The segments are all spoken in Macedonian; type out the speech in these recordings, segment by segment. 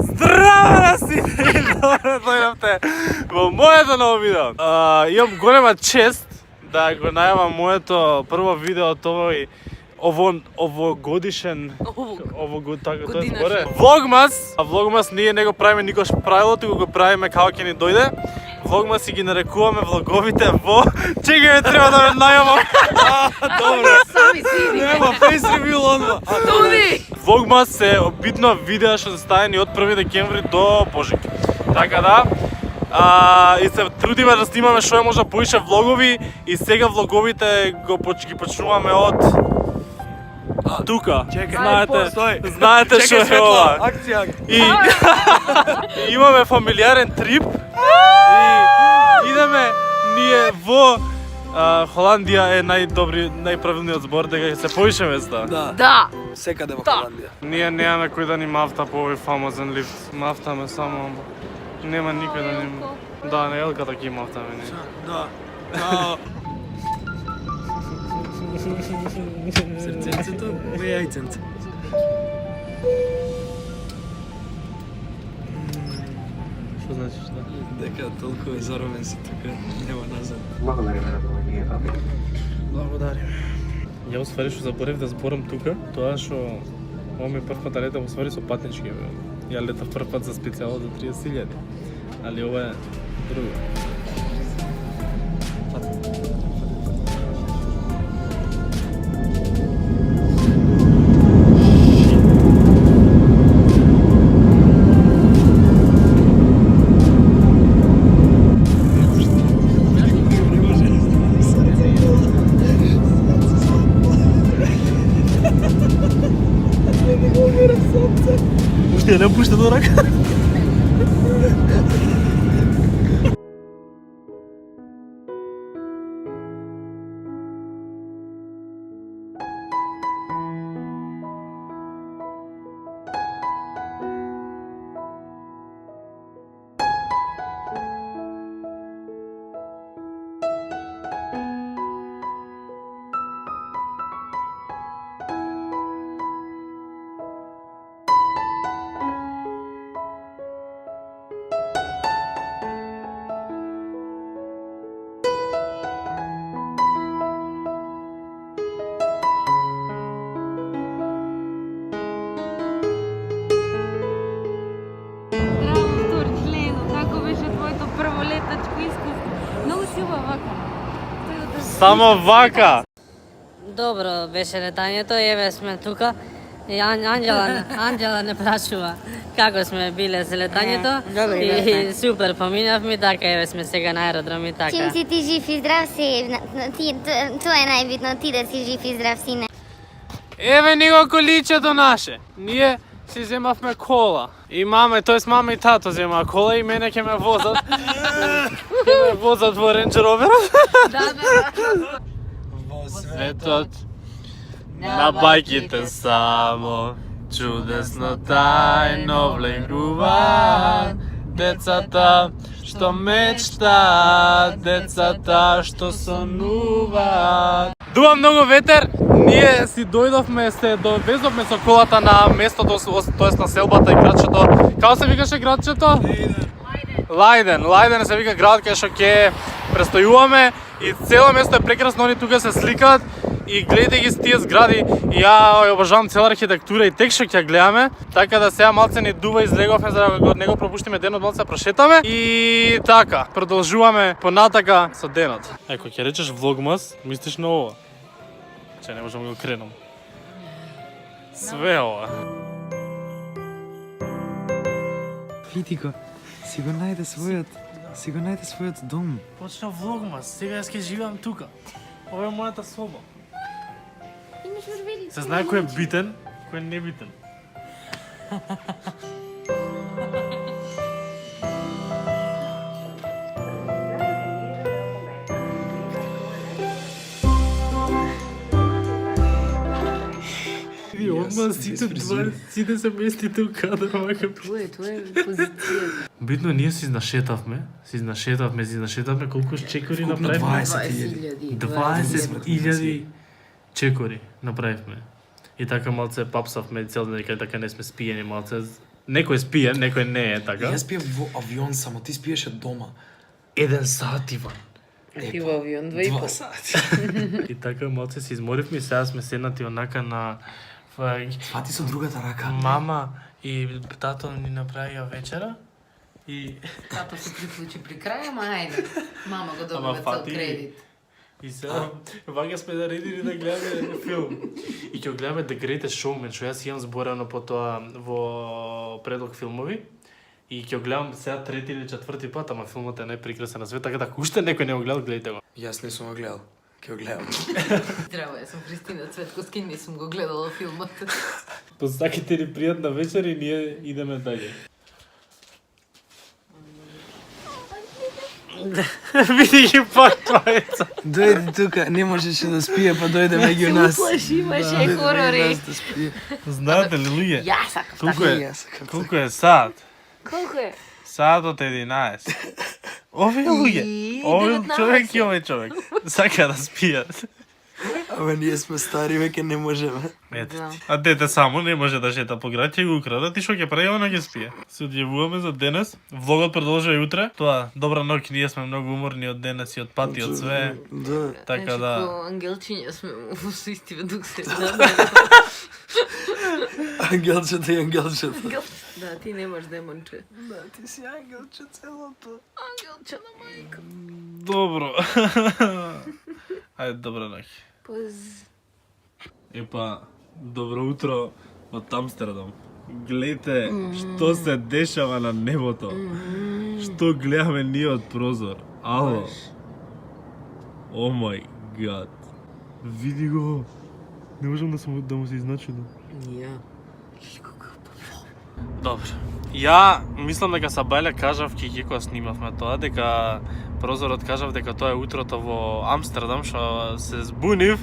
Здраво да си! Добре дојдовте во моето ново видео. Имам голема чест да го најавам моето прво видео од овогодишен така тоа зборе. Влогмас. Влогмас ние не го правиме никош правило, туку го правиме како ќе ни дојде. Влогмас и ги нарекуваме влоговите во... Чекај, треба да ме најавам. Добро. Сами си. Нема фейс ревил онва. Влогмас е битно видео што се ставени од 1 декември до Божик. Така да, и се трудиме да снимаме што е можда поише влогови и сега влоговите ги почнуваме од тука. Знаете што е ова. Акција. И имаме фамилиарен трип и идеме ние во Холандија е најправилниот збор дека ќе се поише места. Да. Секаде во Холандија. Ние немаме кој да ни мафта по овој фамозен лифт. Мафтаме само, нема никој да ни... Да, не елка таки мафтаме ние. Да. Срценцето, не јајценце. Што значи што? Дека толку е заровен си тука, нема назад. Благодарим. Ја усвари што заборев да зборам тука, тоа што ова ми прв пат да летам усвари со патнички. Ја летав прв пат за специјално за 30.000. Али ова е друго. Уште ја не пушта до рака. Само вака. Добро беше летањето, еве сме тука. И Анđела не прашува како сме биле за летањето. И супер поминавме, така еве сме сега на аеродром и така. Чим си ти жив и здрав си, тоа е најбитно, ти да си жив и здрав сине. Еве ни го количето наше. Ние си земавме кола. И мама и тато земаа кола и мене ќе ме возат. Ќе ме возат во Range Rover. Во Светот на бајките само чудесно тајно влегуваат децата што мечтаат, децата што сонуваат. Дуа многу ветер, ние си дојдовме, се довезовме со колата на местото, тоест на селбата и градчето. Како се викаше градчето? Лајден се вика град кај што ќе престојуваме и цело место е прекрасно, они тука се сликаат и гледајте ги тие згради. И ја обожавам цела архитектура и тек што ќе гледаме, така да сега малце ни дува излеговме за да го не го пропуштиме денот, малце да прошетаме и така продолжуваме понатака со денот. Ако ќе речеш влогмас, мислиш на ова? Че не можам да го кренам. Све ова. Види го, си го најде својот дом. Почна влогмас, сега јас ќе живеам тука. Ова е мојата соба. Се знае кој е битен, кој е небитен. Одма сите се местите у кадар, вака. Тоа е позицијата. Битно ние се изнашетавме, колку чекори направивме? 20.000 чекори направивме. И така малце папсавме цел ден, дека така не сме спиени малце. Некој спие, некој не е, така? Јас спиев во авион само, ти спиеше дома. 1 сат, Иван. Ти во авион 2,5. 2 сати. И така малце се изморивме и сега сме седнати онака на... Фати со другата рака. Мама и тато ни направија вечера и... Тато се приклучи при крај, ама ајде. Мама го Ама добива цел фати. кредит. И сега вака сме наредили да гледаме филм. И ќе го гледаме The Greatest Showman, што јас имам зборено по тоа во предлог филмови. И ќе го гледам сега 3 или 4 пат, ама филмот е најпрекрасен на свет, така да уште некој не го гледал, гледайте го. Јас не сум го гледал. Ќе го гледам. Здраво, јас сум Христина Цветковски, не сум го гледала филмот. Посаките ни пријатна вечер и ние идеме дале. Види ги пак твоеца. Дојди тука, не можеше да спие, па дојде меѓу нас. Уплаши, имаше хорори. Да спие. Знаете ли, луѓе? Јас сакам. Колку И е? јас сакам Колку е сат? Колку е? Саатот 11. Овие луѓе, овој 19. човек и овој човек сака да спијат. Ама ние сме стари, веќе не можеме. Ете ти. А дете само не може да шета по град, ќе го украдат и што ќе прави, она ќе спие. Се одјавуваме за денес. Влогот продолжува и утре. Тоа, добра ноќ, ние сме многу уморни од денес и од пати, од све. Да. Така да... Како ангелчиња сме во истиве дух се. Ангелчета и ангелчета. Да, ти немаш демонче. Да, ти си ангелче целото. Ангелче на мајка. Добро. Ајде, добра ноќ. Епа, добро утро од Амстердам. Гледате што се дешава на небото. Што гледаме ние од прозор. Ало. О мај гад. Види го. Не можам да му се изначудам. Ја. Добро. Ја мислам дека са Бајле кажав ќе кога снимавме тоа, дека прозорот кажав дека тоа е утрото во Амстердам, што се збунив.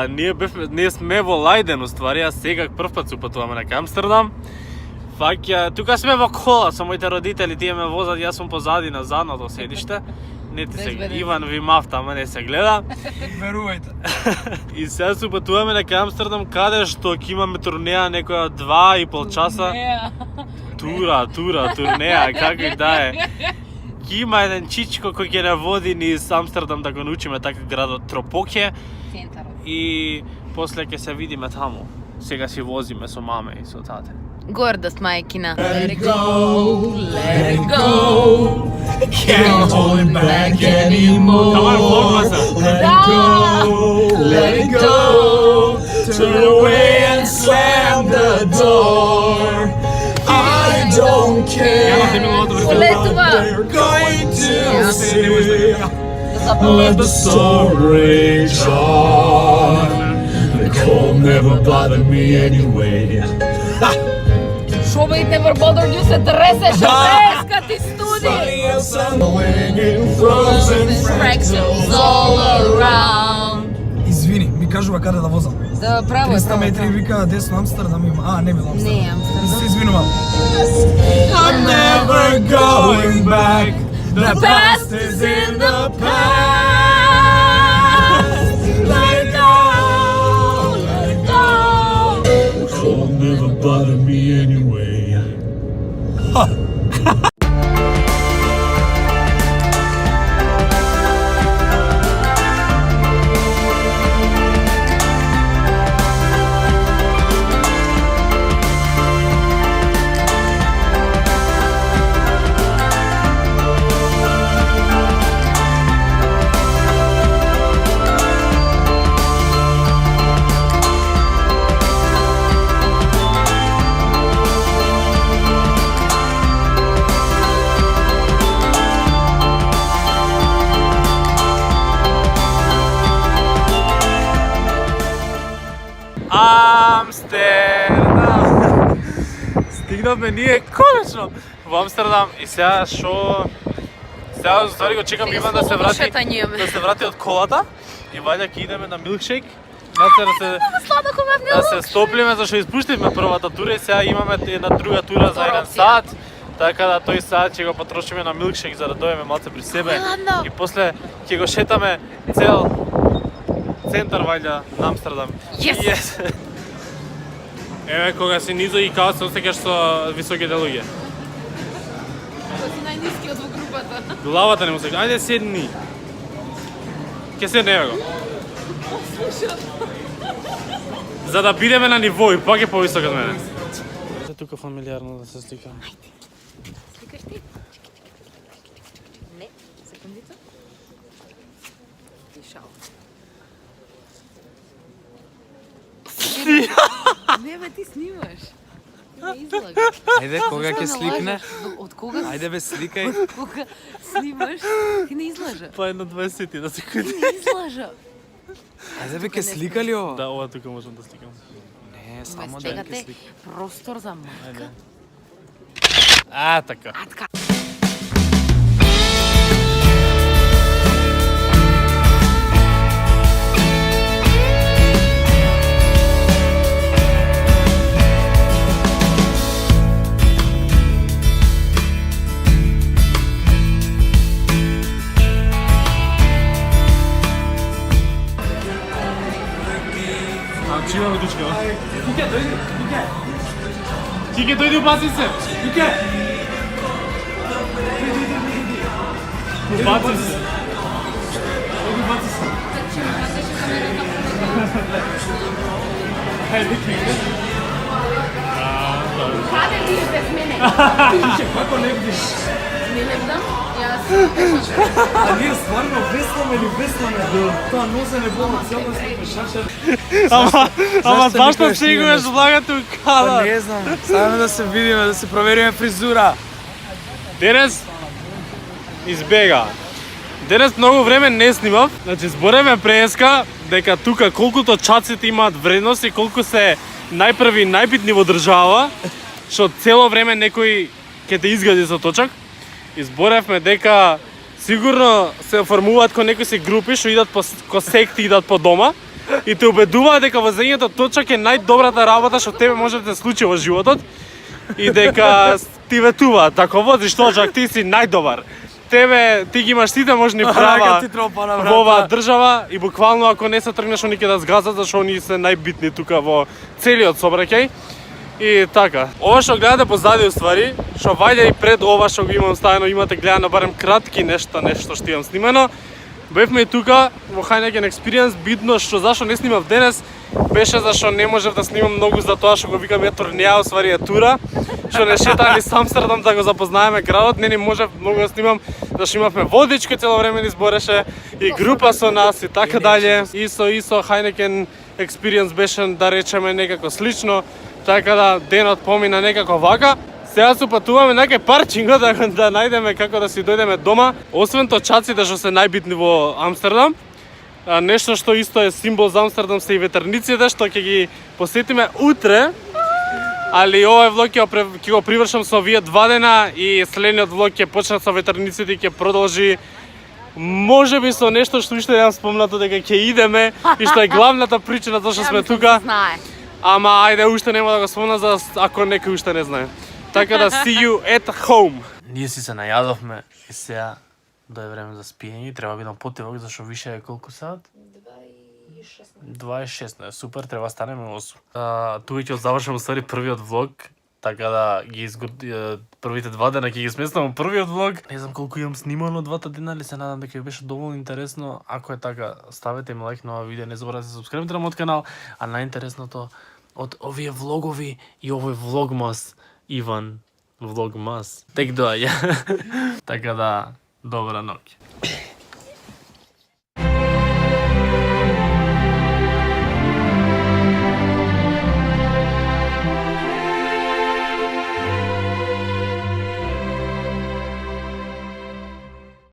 Ние сме во Лајден, уствари, а сега прв пат се упатуваме на Амстердам. Фаќа, тука сме во кола со моите родители, тие ме возат, јас сум позади на задното седиште. Не ти се Безбеден. Иван ви мафта, ама не се гледа. Верувајте. И сега се упатуваме на Амстердам, каде што ќе имаме турнеја некоја 2,5 часа. Турнеја, како и да е. Ќе има еден чичко кој ќе не води низ Амстердам да го научиме така градот Тропоке. Центарот. И после ќе се видиме таму. Сега си возиме со маме и со тате. Гордост мајкина. Let it go, let it go. Can't hold it back anymore. Камар форма се. Let it go, let it go. Turn away and slam the door. I don't care Полетува. they're going to say. Let the storm rage on. The cold never bothered me anyway. Шубајте врбодор ѓу се тресеше, треска ти студи. Snowing in frozen fractals all around. Извини, ми кажува каде да возам. Да, право е, 300 право е. метри вика десно Амстердам има. А, не било Амстердам. Не, Амстердам. Се извинувам. I'm never going back. The past is in the past. Let it go, let it go. The cold never bothered me anyway. Амстердам! Стигнавме ние конечно во Амстердам и сега што... Сега ствари го чекам Иван да се врати, шетањеме. да се врати од колата и вајде ќе идеме на милкшейк. Да се стоплиме зашто испуштивме првата тура и сега имаме една друга тура за 1 сат. Така да тој сат ќе го потрошиме на милкшейк за да дојдеме малце при себе и после ќе го шетаме цел центар вајде на Амстердам. Yes! Еве кога си низо и као се осеќаш со високите луѓе. Кога си најнискиот во групата. Главата не му се... Ајде седни. Ке седне, еве го. За да бидеме на ниво и пак е повисок од мене. Се тука фамилиарно да се сликам. Сликаш ти? Не, секундица. И шал. Не, бе, ти снимаш. Не излагаш. Ајде, кога ќе сликне? Од кога? Ајде бе, сликај. Кога снимаш, ти не излажа. Па едно 20 да секунди. Не излажа. Ајде бе, ќе слика ли ова? Да, ова тука можам да сликам. Не, само да ќе Чекате, слика. простор за мајка. Така. А, така. Чива ме дучка, а? Куке, дојди, Куке! Куке, дојди, убази се! Куке! Убази се! Дојди, убази се! Хајде, Куке! Каде ти без мене? Како не видиш? Не лепдам, јас... А ние стварно весламе или весламе? Тоа носене болно цело сме пешачар. Ама Зашто зашто никогаш се не играш имаш? влагате у Па када? не знам, само да се видиме, да се провериме фризура. Денес избега. Денес многу време не снимав, значи збореме преска дека тука колкуто чаците имаат вредност и колку се најпрви и најбитни во држава, што цело време некој ќе те изгади со точак. Изборевме дека сигурно се формуваат ко некои си групи што идат ко секти, идат по дома и те убедуваат дека возењето точак е најдобрата работа што тебе може да се случи во животот и дека ти ветуваат, ако возиш точак ти си најдобар. Ти ги имаш сите можни права ти тропа на во оваа држава и буквално ако не се тргнеш они ќе да згазат зашто они се најбитни тука во целиот сообраќај. И така, ова што гледате позади уствари, што ваѓа и пред ова што го имам ставено, имате гледано барем кратки нешто што имам снимено. Бевме и тука во Heineken Experience, битно што зашто не снимав денес, беше зашто не можев да снимам многу за тоа што го викаме турнеја, уствари е тура, што не шетаме с Амстердам да го запознаеме градот, не можев многу да снимам, зашто имавме водичко цело време ни збореше и група со нас и така дале. Исто Heineken Experience беше да речеме некако слично. Така да денот помина некако вака. Сега се упатуваме на некој парчинго да најдеме како да си дојдеме дома. Освен точаците што се најбитни во Амстердам, нешто што исто е символ за Амстердам се и ветерниците што ќе ги посетиме утре. Али овој влог ќе го привршам со овие 2 дена и следниот влог ќе почне со ветерниците и ќе продолжи можеби со нешто што уште немам спомнато дека ќе идеме и што е главната причина зашто сме тука. Знае. Ама ајде уште нема да го спомна за ако некој уште не знае. Така да see you at home. Ние си се најадовме и сега дое време за спиење, треба бидам потивок зашто више е колку саат? 2:16, супер, треба станеме 8. Тука ќе завршам ствари првиот влог, така да ги првите 2 дена ќе ги сместам првиот влог. Не знам колку имам снимано 2 дена, али се надам дека ви беше доволно интересно. Ако е така, ставете ми лайк на ова видео, не заборавајте да се субскрибите на мојот канал, а најинтересното од овие влогови и овој влогмас Иван влогмас тек доаѓа. Така да, добра ноќ.